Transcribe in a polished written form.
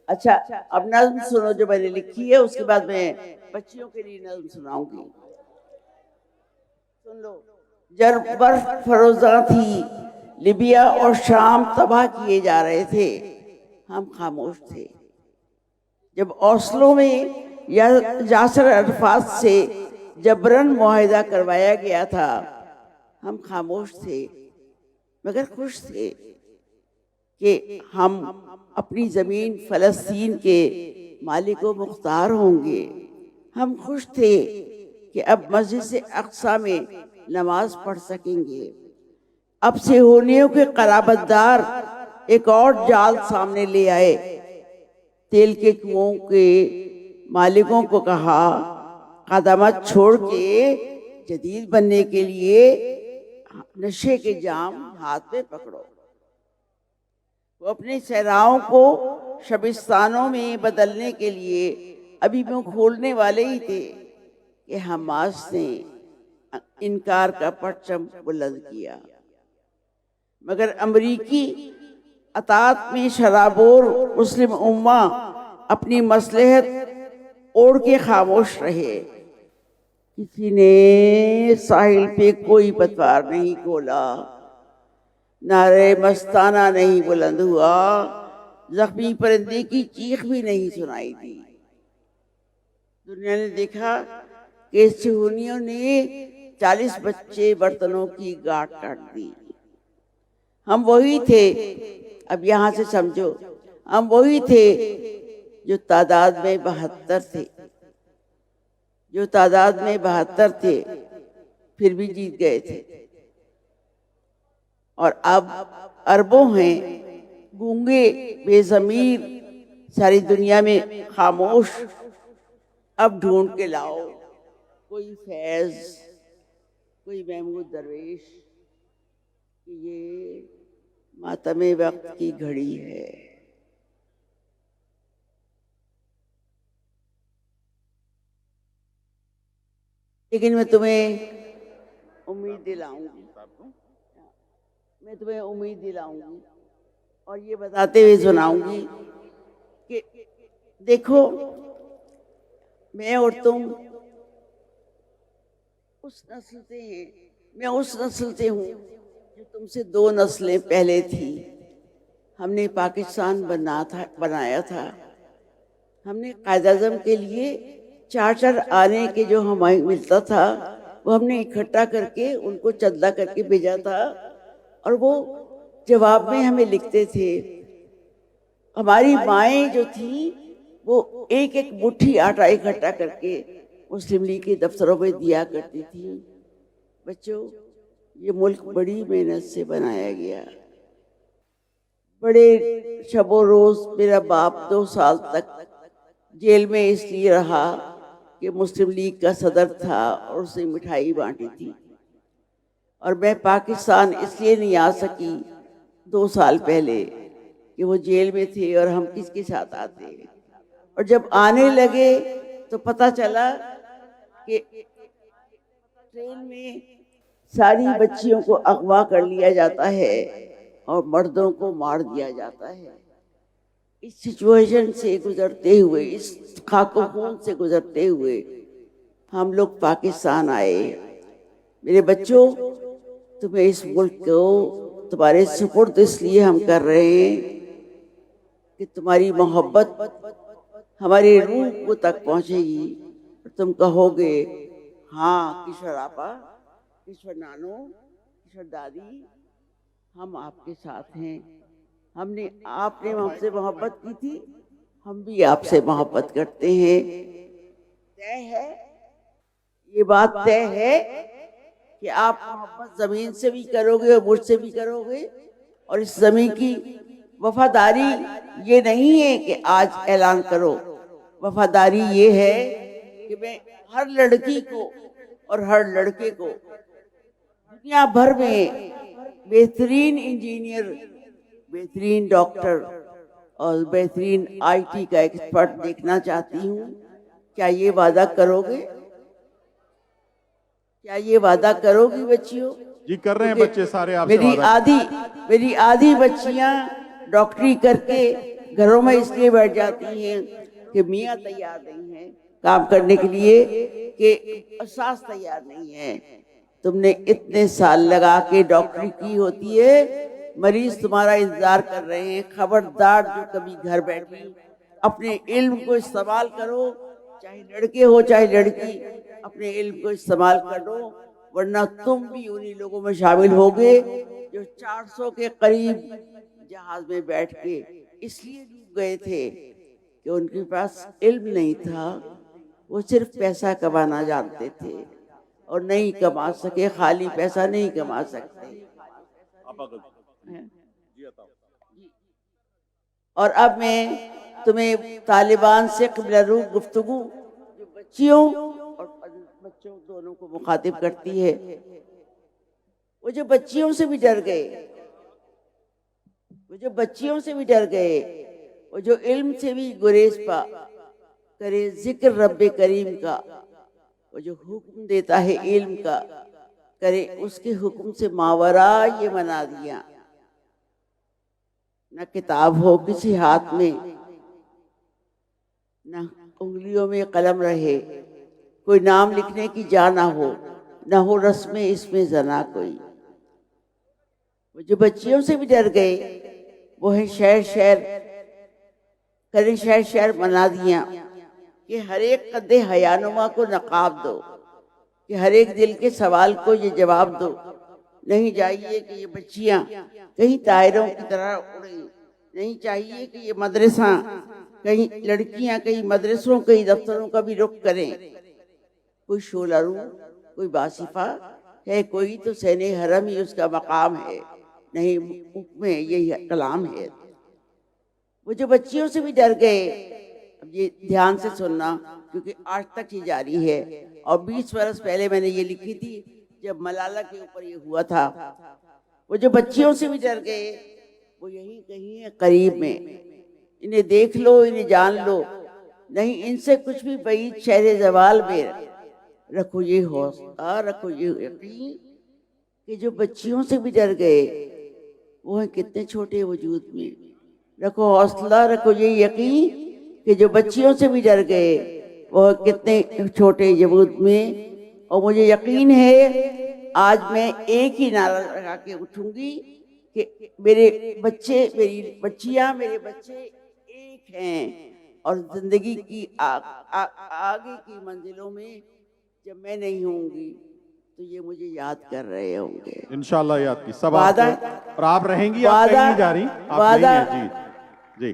اچھا، اب نظم سنو جو میں نے لکھی ہے، اس کے بعد میں بچیوں کے لیے نظم سناؤں گی. سن لو. جب برف فروزاں تھی لیبیا اور شام تباہ کیے جا رہے تھے، ہم خاموش تھے. جب اوسلو میں یا یاسر عرفات سے جبرن معاہدہ کروایا گیا تھا، ہم خاموش تھے مگر خوش تھے کہ ہم اپنی زمین فلسطین کے مالک و مختار ہوں گے. ہم خوش تھے کہ اب مسجد اقصی میں نماز پڑھ سکیں گے. اب صہیونیوں کے قرابت دار ایک اور جال سامنے لے آئے. تیل کے کنوؤں کے مالکوں کو کہا، قدامت چھوڑ کے جدید بننے کے لیے نشے کے جام ہاتھ میں پکڑو. وہ اپنے صحراؤں کو شبستانوں میں بدلنے کے لیے ابھی منہ کھولنے والے ہی تھے کہ حماس نے انکار کا پرچم بلند کیا. مگر امریکی اطاعت میں شرابور مسلم امہ اپنی مصلحت اوڑھ کے خاموش رہے. کسی نے ساحل پہ کوئی پتوار نہیں کھولا، نعرے مستانہ نہیں بلند ہوا، زخمی پرندے کی چیخ بھی نہیں سنائی دی. دنیا نے دیکھا کہ صہیونیوں نے 40 بچے برتنوں کی گاٹ کاٹ دی. ہم وہی تھے، اب یہاں سے سمجھو، ہم وہی تھے جو تعداد میں 72 تھے، پھر بھی جیت گئے تھے. اور اب اربوں ہیں گونگے بے ضمیر ساری دنیا میں خاموش. اب ڈھونڈ کے لاؤ کوئی فیض، کوئی محمود درویش، کہ یہ ماتم وقت کی گھڑی ہے. لیکن میں تمہیں امید دلاؤں گی اور یہ بتاتے ہوئے سناؤں گی کہ دیکھو، میں اور تم اس نسل سے ہوں جو تم سے 2 نسلیں پہلے تھی. ہم نے پاکستان بنایا تھا. ہم نے قائد اعظم کے لیے چارٹر آنے کے جو ہمیں ملتا تھا وہ ہم نے اکٹھا کر کے ان کو چندہ کر کے بھیجا تھا، اور وہ جواب میں ہمیں لکھتے تھے. ہماری مائیں جو تھی وہ ایک ایک مٹھی آٹا اکٹھا کر کے مسلم لیگ کے دفتروں میں دیا کرتی تھی. بچوں، یہ ملک بڑی محنت سے بنایا گیا. بڑے شب و روز میرا باپ 2 سال تک جیل میں اس لیے رہا کہ مسلم لیگ کا صدر تھا اور اس نے مٹھائی بانٹی تھی. اور میں پاکستان اس لیے نہیں آ سکی 2 سال پہلے کہ وہ جیل میں تھے اور ہم کس کے ساتھ آتے. اور جب آنے لگے تو پتہ چلا کہ ٹرین میں ساری بچیوں کو اغوا کر لیا جاتا ہے اور مردوں کو مار دیا جاتا ہے. اس سچویشن سے گزرتے ہوئے، اس خاک و خون سے گزرتے ہوئے ہم لوگ پاکستان آئے. میرے بچوں، تمہیں اس ملک کو تمہارے سپرد اس لیے ہم کر رہے ہیں کہ تمہاری محبت ہماری روح کو تک پہنچے گی اور تم کہو گے، ہاں کشور آپا، کشور نانو، کشور دادی، ہم آپ کے ساتھ ہیں. آپ نے ہم سے محبت کی تھی، ہم بھی آپ سے محبت کرتے ہیں. طے ہے، یہ بات طے ہے کہ آپ محبت زمین سے بھی کرو گے اور مجھ سے بھی کرو گے. اور اس زمین کی وفاداری یہ نہیں ہے کہ آج اعلان کرو. وفاداری یہ ہے کہ میں ہر لڑکی کو اور ہر لڑکے کو دنیا بھر میں بہترین انجینئر، بہترین ڈاکٹر اور بہترین آئی ٹی کا ایکسپرٹ دیکھنا چاہتی ہوں. کیا یہ وعدہ کرو گے؟ کیا یہ وعدہ کرو گی بچیوں؟ جی کر رہے ہیں بچے سارے آپ سے میری آدھی بچیاں ڈاکٹری کر کے گھروں میں اس لیے بیٹھ جاتی ہیں کہ میاں تیار نہیں ہے کام کرنے کے لیے، کہ ساس تیار نہیں ہے۔ تم نے اتنے سال لگا کے ڈاکٹری کی ہوتی ہے، مریض تمہارا انتظار کر رہے ہیں۔ خبردار جو کبھی گھر بیٹھی اپنے علم کو استعمال کرو، چاہے لڑکے ہو چاہے لڑکی، اپنے علم کو استعمال کرو، ورنہ تم بھی انہی لوگوں میں شامل ہوگے جو 400 کے قریب جہاز میں بیٹھ کے اس لیے ڈوب گئے تھے کہ ان کے پاس علم نہیں تھا، وہ صرف پیسہ کمانا جانتے تھے اور نہیں کما سکے، خالی پیسہ نہیں کما سکتے۔ اور اب میں تمہیں طالبان سے قبلہ رو گفتگو جو بچیوں اور بچوں دونوں کو مخاطب کرتی ہے، وہ جو بچیوں سے بھی ڈر گئے، وہ جو بچیوں سے بھی ڈر گئے، وہ جو علم سے بھی گریز پا کرے ذکر رب کریم کا، وہ جو حکم دیتا ہے علم کا کرے اس کے حکم سے ماورا یہ منا دیا۔ نہ کتاب ہو کسی ہاتھ میں، نہ انگلیوں میں قلم رہے، کوئی نام لکھنے کی جا نہ ہو، نہ ہو رسم اس میں زنا کوئی۔ وہ جو بچیوں سے بھی ڈر گئے، وہ ہیں شہر شہر کریں شہر شہر منا دیا کہ ہر ایک قد حیانما کو نقاب دو، کہ ہر ایک دل کے سوال کو یہ جواب دو۔ نہیں چاہیے کہ یہ بچیاں کہیں طائروں کی طرح اڑیں، نہیں چاہیے کہ یہ مدرسہ کہیں لڑکیاں کہیں مدرسوں کہیں دفتروں کا بھی رخ کریں۔ کوئی شعلہ رو کوئی باصفہ ہے، کوئی تو سین حرم ہی اس کا مقام ہے، نہیں حکم ہے یہی کلام ہے۔ وہ جو بچیوں سے بھی ڈر گئے، اب یہ دھیان سے سننا کیونکہ آج تک یہ جاری ہے، اور 20 برس پہلے میں نے یہ لکھی تھی جب ملالہ کے اوپر یہ ہوا تھا۔ وہ جو بچیوں سے بھی ڈر گئے، وہ یہی کہیں ہے قریب میں، انہیں دیکھ لو انہیں جان لو، نہیں ان سے کچھ بھی بعید شہر زوال میں۔ رکھو یہ حوصلہ رکھو یہ یقین کہ جو بچیوں سے بھی ڈر گئے وہ ہیں کتنے چھوٹے وجود میں۔ رکھو حوصلہ رکھو یہ یقین کہ جو بچیوں سے بھی ڈر گئے وہ کتنے چھوٹے وجود میں۔ اور مجھے یقین ہے آج میں ایک ہی نعرہ لگا کے اٹھوں گی کہ میرے بچے میری بچیاں میرے بچے ایک ہیں، اور زندگی کی آگے کی منزلوں میں جب میں نہیں ہوں گی تو یہ مجھے یاد کر رہے ہوں گے انشاءاللہ۔ یاد کی سب آپ کو، اور آپ رہیں گی، آپ کہیں نہیں جا رہی، آپ یہیں ہیں۔ جی جی